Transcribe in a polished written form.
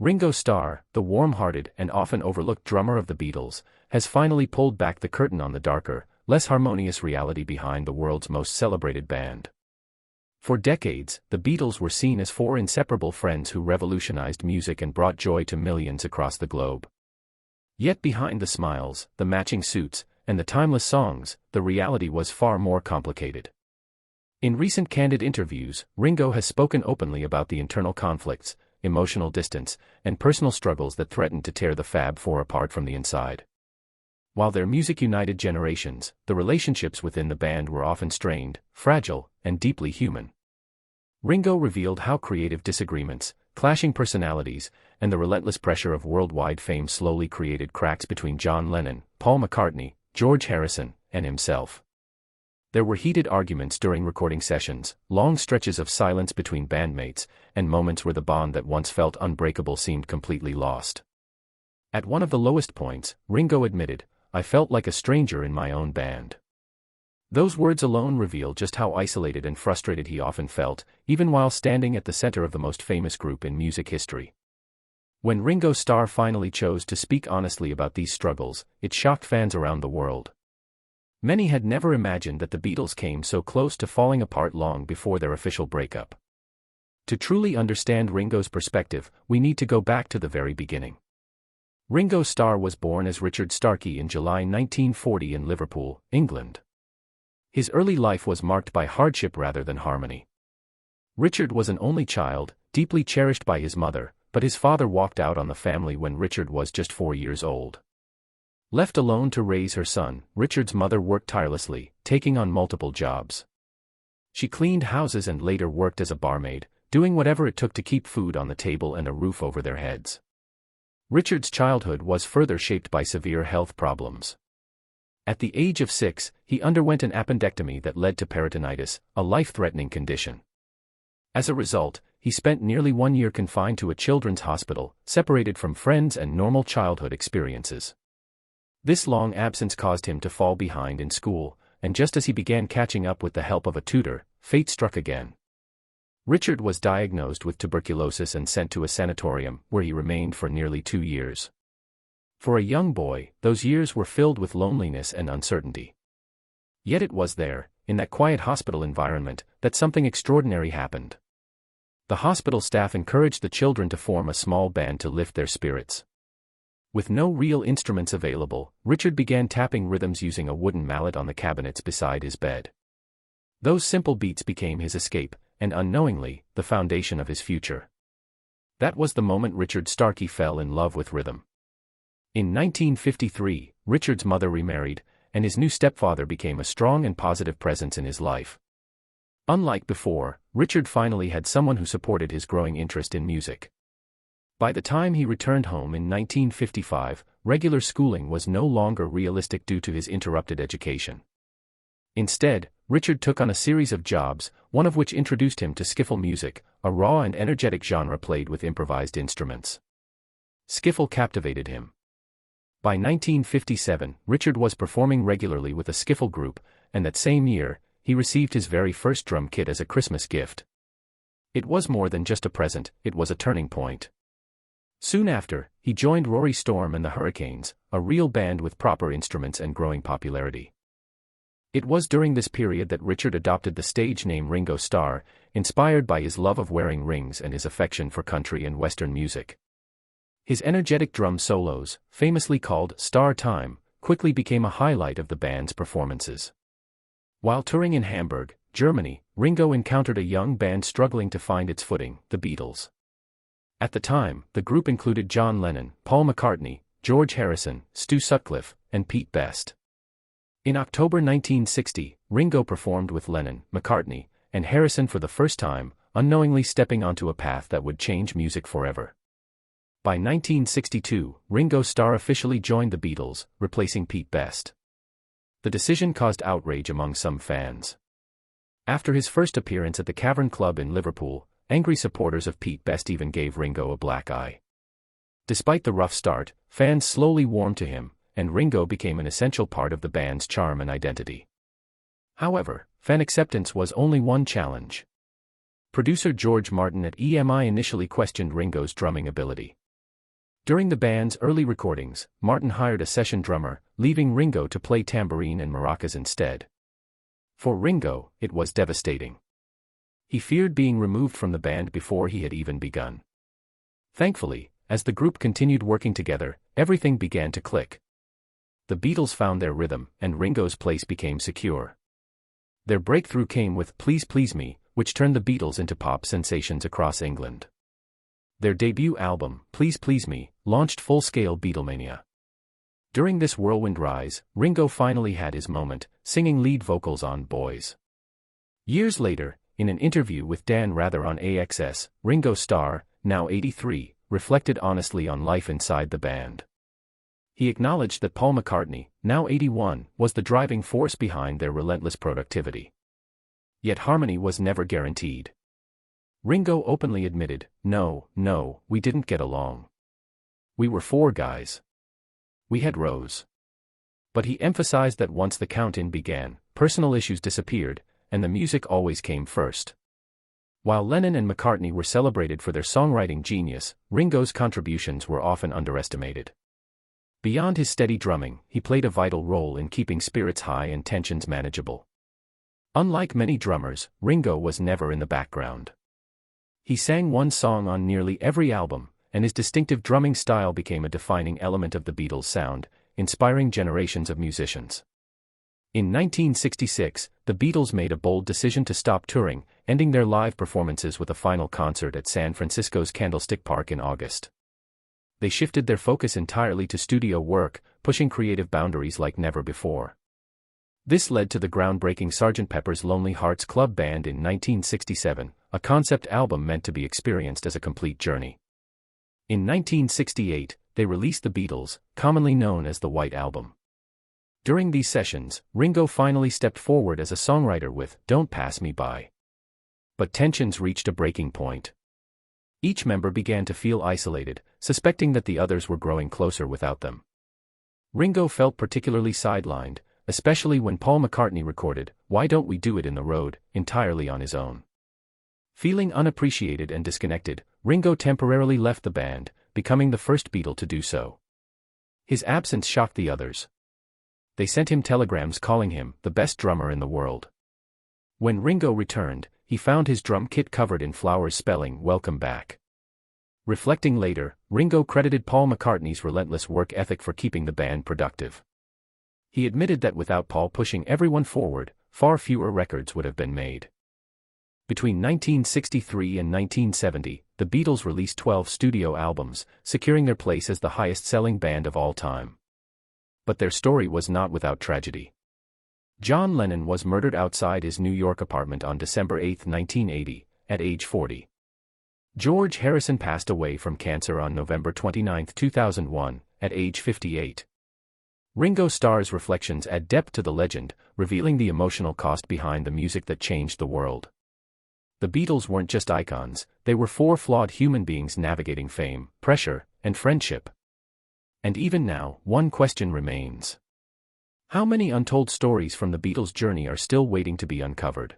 Ringo Starr, the warm-hearted and often overlooked drummer of the Beatles, has finally pulled back the curtain on the darker, less harmonious reality behind the world's most celebrated band. For decades, the Beatles were seen as four inseparable friends who revolutionized music and brought joy to millions across the globe. Yet behind the smiles, the matching suits, and the timeless songs, the reality was far more complicated. In recent candid interviews, Ringo has spoken openly about the internal conflicts, emotional distance, and personal struggles that threatened to tear the Fab Four apart from the inside. While their music united generations, the relationships within the band were often strained, fragile, and deeply human. Ringo revealed how creative disagreements, clashing personalities, and the relentless pressure of worldwide fame slowly created cracks between John Lennon, Paul McCartney, George Harrison, and himself. There were heated arguments during recording sessions, long stretches of silence between bandmates, and moments where the bond that once felt unbreakable seemed completely lost. At one of the lowest points, Ringo admitted, "I felt like a stranger in my own band." Those words alone reveal just how isolated and frustrated he often felt, even while standing at the center of the most famous group in music history. When Ringo Starr finally chose to speak honestly about these struggles, it shocked fans around the world. Many had never imagined that the Beatles came so close to falling apart long before their official breakup. To truly understand Ringo's perspective, we need to go back to the very beginning. Ringo Starr was born as Richard Starkey in July 1940 in Liverpool, England. His early life was marked by hardship rather than harmony. Richard was an only child, deeply cherished by his mother, but his father walked out on the family when Richard was just 4 years old. Left alone to raise her son, Richard's mother worked tirelessly, taking on multiple jobs. She cleaned houses and later worked as a barmaid, doing whatever it took to keep food on the table and a roof over their heads. Richard's childhood was further shaped by severe health problems. At the age of 6, he underwent an appendectomy that led to peritonitis, a life-threatening condition. As a result, he spent nearly 1 year confined to a children's hospital, separated from friends and normal childhood experiences. This long absence caused him to fall behind in school, and just as he began catching up with the help of a tutor, fate struck again. Richard was diagnosed with tuberculosis and sent to a sanatorium, where he remained for nearly 2 years. For a young boy, those years were filled with loneliness and uncertainty. Yet it was there, in that quiet hospital environment, that something extraordinary happened. The hospital staff encouraged the children to form a small band to lift their spirits. With no real instruments available, Richard began tapping rhythms using a wooden mallet on the cabinets beside his bed. Those simple beats became his escape, and unknowingly, the foundation of his future. That was the moment Richard Starkey fell in love with rhythm. In 1953, Richard's mother remarried, and his new stepfather became a strong and positive presence in his life. Unlike before, Richard finally had someone who supported his growing interest in music. By the time he returned home in 1955, regular schooling was no longer realistic due to his interrupted education. Instead, Richard took on a series of jobs, one of which introduced him to skiffle music, a raw and energetic genre played with improvised instruments. Skiffle captivated him. By 1957, Richard was performing regularly with a skiffle group, and that same year, he received his very first drum kit as a Christmas gift. It was more than just a present, it was a turning point. Soon after, he joined Rory Storm and the Hurricanes, a real band with proper instruments and growing popularity. It was during this period that Richard adopted the stage name Ringo Starr, inspired by his love of wearing rings and his affection for country and Western music. His energetic drum solos, famously called Star Time, quickly became a highlight of the band's performances. While touring in Hamburg, Germany, Ringo encountered a young band struggling to find its footing, the Beatles. At the time, the group included John Lennon, Paul McCartney, George Harrison, Stu Sutcliffe, and Pete Best. In October 1960, Ringo performed with Lennon, McCartney, and Harrison for the first time, unknowingly stepping onto a path that would change music forever. By 1962, Ringo Starr officially joined the Beatles, replacing Pete Best. The decision caused outrage among some fans. After his first appearance at the Cavern Club in Liverpool, angry supporters of Pete Best even gave Ringo a black eye. Despite the rough start, fans slowly warmed to him, and Ringo became an essential part of the band's charm and identity. However, fan acceptance was only one challenge. Producer George Martin at EMI initially questioned Ringo's drumming ability. During the band's early recordings, Martin hired a session drummer, leaving Ringo to play tambourine and maracas instead. For Ringo, it was devastating. He feared being removed from the band before he had even begun. Thankfully, as the group continued working together, everything began to click. The Beatles found their rhythm, and Ringo's place became secure. Their breakthrough came with Please Please Me, which turned the Beatles into pop sensations across England. Their debut album, Please Please Me, launched full-scale Beatlemania. During this whirlwind rise, Ringo finally had his moment, singing lead vocals on Boys. Years later, in an interview with Dan Rather on AXS, Ringo Starr, now 83, reflected honestly on life inside the band. He acknowledged that Paul McCartney, now 81, was the driving force behind their relentless productivity. Yet harmony was never guaranteed. Ringo openly admitted, No, we didn't get along. We were four guys. We had rows. But he emphasized that once the count-in began, personal issues disappeared, and the music always came first. While Lennon and McCartney were celebrated for their songwriting genius, Ringo's contributions were often underestimated. Beyond his steady drumming, he played a vital role in keeping spirits high and tensions manageable. Unlike many drummers, Ringo was never in the background. He sang one song on nearly every album, and his distinctive drumming style became a defining element of the Beatles' sound, inspiring generations of musicians. In 1966, the Beatles made a bold decision to stop touring, ending their live performances with a final concert at San Francisco's Candlestick Park in August. They shifted their focus entirely to studio work, pushing creative boundaries like never before. This led to the groundbreaking Sgt. Pepper's Lonely Hearts Club Band in 1967, a concept album meant to be experienced as a complete journey. In 1968, they released The Beatles, commonly known as the White Album. During these sessions, Ringo finally stepped forward as a songwriter with Don't Pass Me By. But tensions reached a breaking point. Each member began to feel isolated, suspecting that the others were growing closer without them. Ringo felt particularly sidelined, especially when Paul McCartney recorded Why Don't We Do It in the Road entirely on his own. Feeling unappreciated and disconnected, Ringo temporarily left the band, becoming the first Beatle to do so. His absence shocked the others. They sent him telegrams calling him the best drummer in the world. When Ringo returned, he found his drum kit covered in flowers spelling "Welcome Back." Reflecting later, Ringo credited Paul McCartney's relentless work ethic for keeping the band productive. He admitted that without Paul pushing everyone forward, far fewer records would have been made. Between 1963 and 1970, the Beatles released 12 studio albums, securing their place as the highest-selling band of all time. But their story was not without tragedy. John Lennon was murdered outside his New York apartment on December 8, 1980, at age 40. George Harrison passed away from cancer on November 29, 2001, at age 58. Ringo Starr's reflections add depth to the legend, revealing the emotional cost behind the music that changed the world. The Beatles weren't just icons, they were four flawed human beings navigating fame, pressure, and friendship. And even now, one question remains. How many untold stories from the Beatles' journey are still waiting to be uncovered?